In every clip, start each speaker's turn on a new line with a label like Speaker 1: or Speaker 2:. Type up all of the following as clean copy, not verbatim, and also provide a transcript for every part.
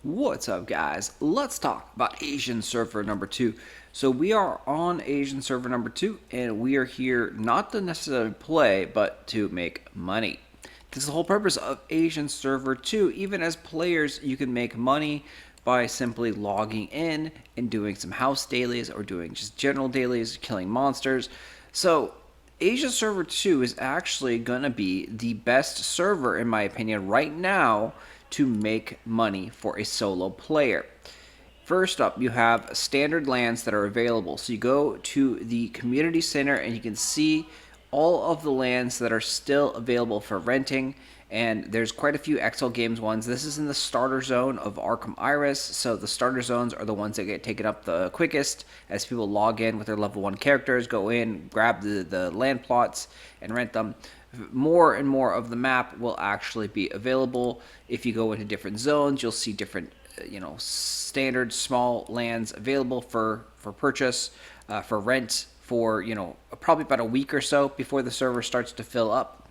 Speaker 1: What's up, guys? Let's talk about Asian server number 2. So we are on Asian server number 2, and we are here not to necessarily play, but to make money. This is the whole purpose of Asian server 2. Even as players, you can make money by simply logging in and doing some house dailies or doing just general dailies, killing monsters. So Asia server 2 is actually going to be the best server, in my opinion, right now to make money for a solo player. First up, you have standard lands that are available. So you go to the community center and you can see all of the lands that are still available for renting. And there's quite a few XL Games ones. This is in the starter zone of Arkham Iris. So the starter zones are the ones that get taken up the quickest as people log in with their level 1 characters, go in, grab the land plots, and rent them. More and more of the map will actually be available. If you go into different zones, you'll see different standard small lands available for purchase, for rent, for probably about a week or so before the server starts to fill up.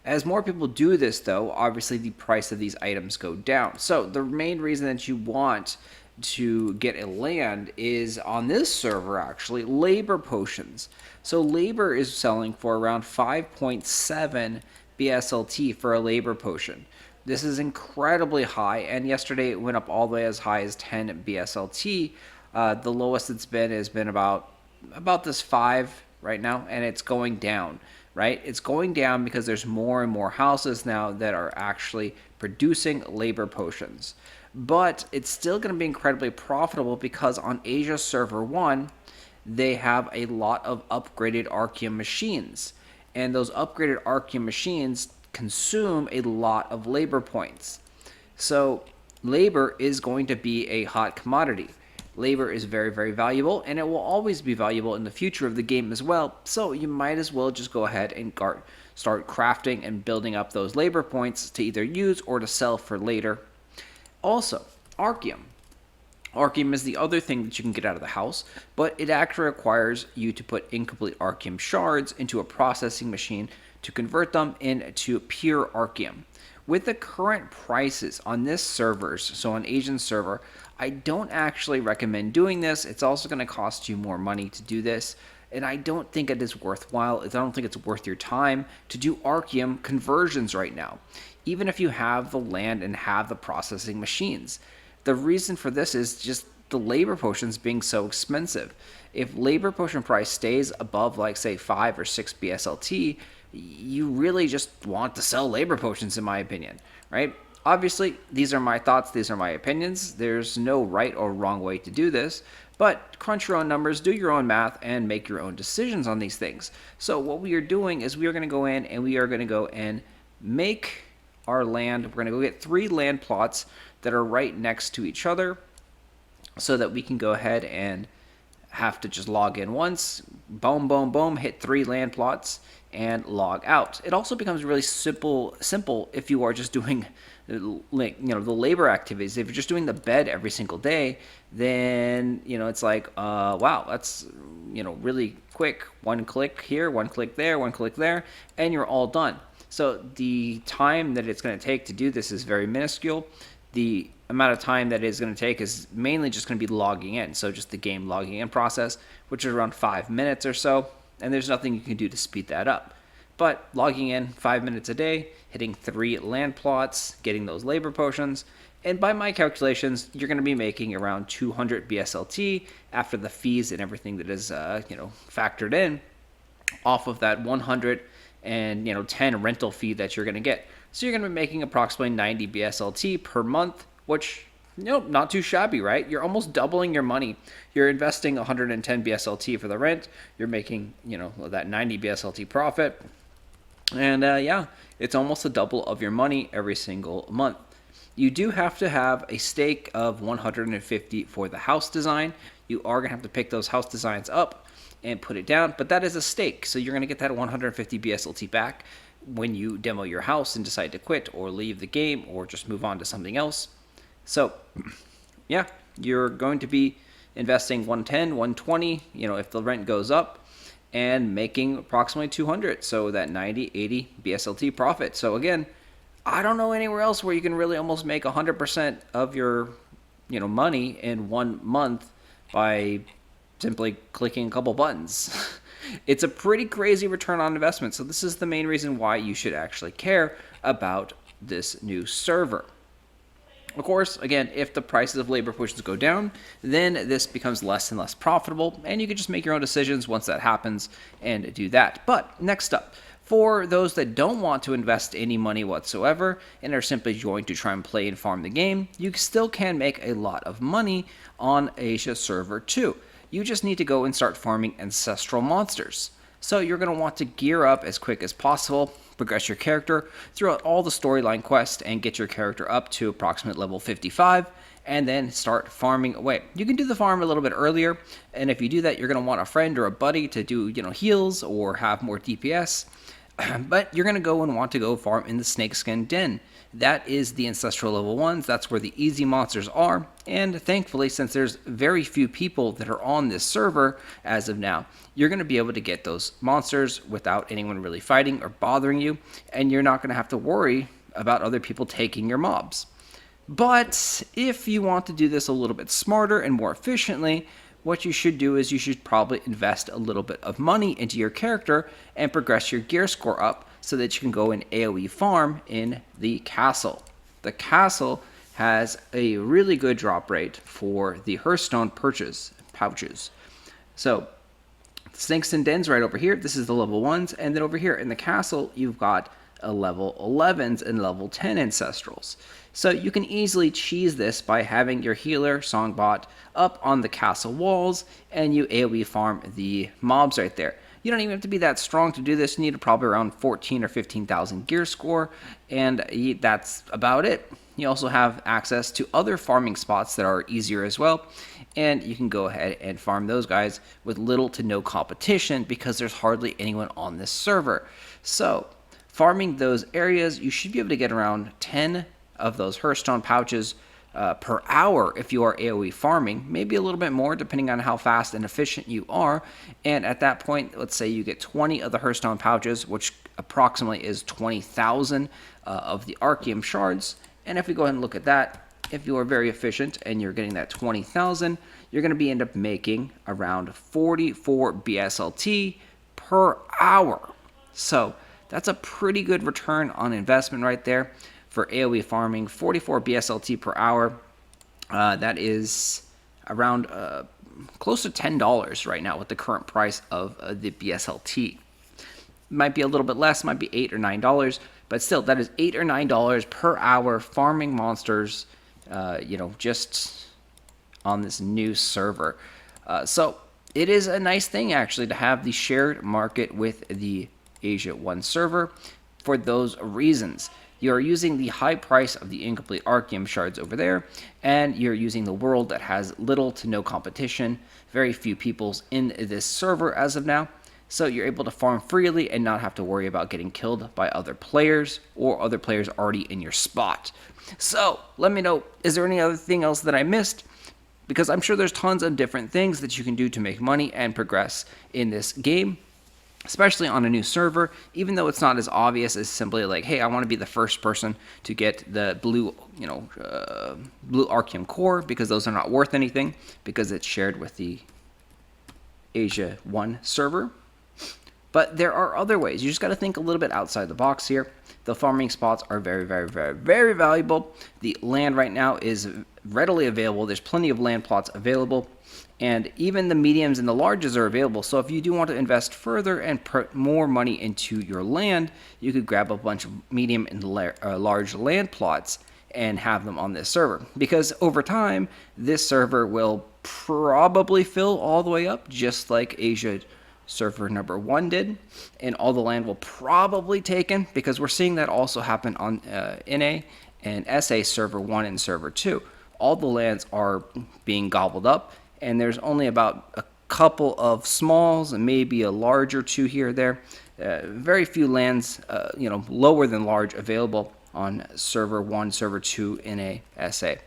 Speaker 1: As more people do this, though, obviously the price of these items go down. So the main reason that you want to get a land is on this server, actually, labor potions. So labor is selling for around 5.7 BSLT for a labor potion. This is incredibly high, and yesterday it went up all the way as high as 10 BSLT. The lowest it's been has been about this 5 right now, and it's going down. Right? It's going down because there's more and more houses now that are actually producing labor potions. But it's still going to be incredibly profitable because on Asia Server 1, they have a lot of upgraded Archeum machines. And those upgraded Archeum machines consume a lot of labor points. So labor is going to be a hot commodity. Labor is very, very valuable, and it will always be valuable in the future of the game as well, so you might as well just go ahead and start crafting and building up those labor points to either use or to sell for later. Also, Archeum. Archeum is the other thing that you can get out of the house, but it actually requires you to put incomplete Archeum shards into a processing machine to convert them into pure Archeum. With the current prices on this servers, so on Asian server, I don't actually recommend doing this. It's also going to cost you more money to do this, and I don't think it is worthwhile. I don't think it's worth your time to do Archeum conversions right now, even if you have the land and have the processing machines. The reason for this is just the labor potions being so expensive. If labor potion price stays above, like, say, 5 or 6 BSLT, you really just want to sell labor potions, in my opinion, right? Obviously, these are my thoughts, these are my opinions. There's no right or wrong way to do this, but crunch your own numbers, do your own math, and make your own decisions on these things. So what we are doing is we are going to go in and we are going to go and make our land. We're going to go get 3 land plots that are right next to each other so that we can go ahead and have to just log in once, boom, boom, boom, hit 3 land plots, and log out. It also becomes really simple if you are just doing the labor activities. If you're just doing the bed every single day, then it's like wow, that's really quick. One click here, one click there, one click there, and you're all done. So the time that it's going to take to do this is very minuscule. The amount of time that it's going to take is mainly just going to be logging in. So just the game logging in process, which is around 5 minutes or so. And there's nothing you can do to speed that up. But logging in 5 minutes a day, hitting 3 land plots, getting those labor potions, and by my calculations, you're going to be making around 200 BSLT after the fees and everything that is factored in off of that 110 rental fee that you're going to get. So you're going to be making approximately 90 BSLT per month, which not too shabby, right? You're almost doubling your money. You're investing 110 BSLT for the rent. You're making, that 90 BSLT profit. And yeah, it's almost a double of your money every single month. You do have to have a stake of 150 for the house design. You are going to have to pick those house designs up and put it down, but that is a stake. So you're going to get that 150 BSLT back when you demo your house and decide to quit or leave the game or just move on to something else. So, yeah, you're going to be investing 110, 120, if the rent goes up, and making approximately 200. So that 90, 80 BSLT profit. So again, I don't know anywhere else where you can really almost make 100% of your money in 1 month by simply clicking a couple buttons. It's a pretty crazy return on investment. So this is the main reason why you should actually care about this new server. Of course, again, if the prices of labor pushes go down, then this becomes less and less profitable, and you can just make your own decisions once that happens and do that. But next up, for those that don't want to invest any money whatsoever and are simply going to try and play and farm the game, you still can make a lot of money on Asia Server 2. You just need to go and start farming ancestral monsters. So you're going to want to gear up as quick as possible, progress your character throughout all the storyline quests, and get your character up to approximate level 55, and then start farming away. You can do the farm a little bit earlier, and if you do that, you're going to want a friend or a buddy to do, heals or have more DPS. But you're going to go and want to go farm in the Snakeskin Den. That is the ancestral level 1s. That's where the easy monsters are. And thankfully, since there's very few people that are on this server as of now, you're going to be able to get those monsters without anyone really fighting or bothering you. And you're not going to have to worry about other people taking your mobs. But if you want to do this a little bit smarter and more efficiently, what you should do is you should probably invest a little bit of money into your character and progress your gear score up so that you can go and AoE farm in the castle. The castle has a really good drop rate for the Hearthstone pouches. So Snakes and Dens right over here, this is the level 1s, and then over here in the castle you've got a level 11s and level 10 ancestrals. So you can easily cheese this by having your healer Songbot up on the castle walls, and you AoE farm the mobs right there. You don't even have to be that strong to do this. You need probably around 14 or 15,000 gear score, and that's about it. You also have access to other farming spots that are easier as well, and you can go ahead and farm those guys with little to no competition because there's hardly anyone on this server. So farming those areas, you should be able to get around 10 of those Hearthstone pouches per hour if you are AoE farming, maybe a little bit more depending on how fast and efficient you are. And at that point, let's say you get 20 of the Hearthstone pouches, which approximately is 20,000 of the Archeum shards. And if we go ahead and look at that, if you are very efficient and you're getting that 20,000, you're going to end up making around 44 BSLT per hour. So that's a pretty good return on investment right there for AoE farming. 44 BSLT per hour. That is around close to $10 right now with the current price of the BSLT. Might be a little bit less, might be $8 or $9, but still, that is $8 or $9 per hour farming monsters, just on this new server. So it is a nice thing actually to have the shared market with the Asia 1 server for those reasons. You're using the high price of the incomplete Archeum shards over there, and you're using the world that has little to no competition, very few peoples in this server as of now. So you're able to farm freely and not have to worry about getting killed by other players or other players already in your spot. So let me know, is there any other thing else that I missed? Because I'm sure there's tons of different things that you can do to make money and progress in this game, especially on a new server, even though it's not as obvious as simply like, hey, I want to be the first person to get the blue Archeum core, because those are not worth anything because it's shared with the Asia 1 server. But there are other ways. You just got to think a little bit outside the box here. The farming spots are very, very, very, very valuable. The land right now is readily available. There's plenty of land plots available. And even the mediums and the larges are available. So if you do want to invest further and put more money into your land, you could grab a bunch of medium and large land plots and have them on this server. Because over time, this server will probably fill all the way up, just like Asia server number 1 did, and all the land will probably taken, because we're seeing that also happen on NA and SA server 1 and server 2. All the lands are being gobbled up, and there's only about a couple of smalls and maybe a large or two here or there. Very few lands, lower than large available on server 1, server 2, NA, SA.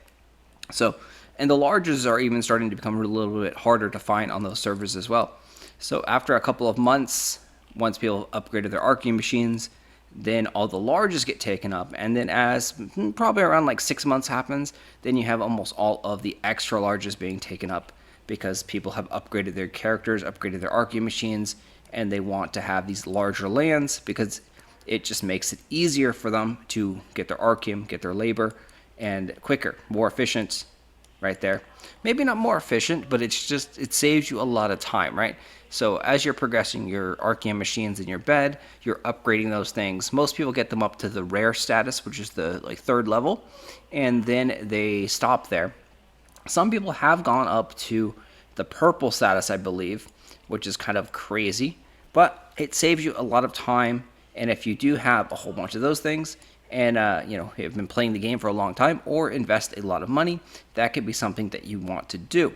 Speaker 1: So, and the larges are even starting to become a little bit harder to find on those servers as well. So after a couple of months, once people upgraded their Archeum machines, then all the larges get taken up, and then as probably around like 6 months happens, then you have almost all of the extra larges being taken up because people have upgraded their characters, upgraded their Archean machines, and they want to have these larger lands because it just makes it easier for them to get their Archean, get their labor, and quicker, more efficient, right there. Maybe not more efficient, but it saves you a lot of time, right? So as you're progressing your Archean machines in your bed, you're upgrading those things. Most people get them up to the rare status, which is the like 3rd level, and then they stop there. Some people have gone up to the purple status, I believe, which is kind of crazy, but it saves you a lot of time. And if you do have a whole bunch of those things, and have been playing the game for a long time, or invest a lot of money, that could be something that you want to do.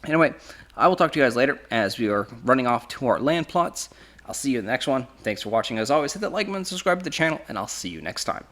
Speaker 1: Anyway, I will talk to you guys later as we are running off to our land plots. I'll see you in the next one. Thanks for watching. As always, hit that like button, subscribe to the channel, and I'll see you next time.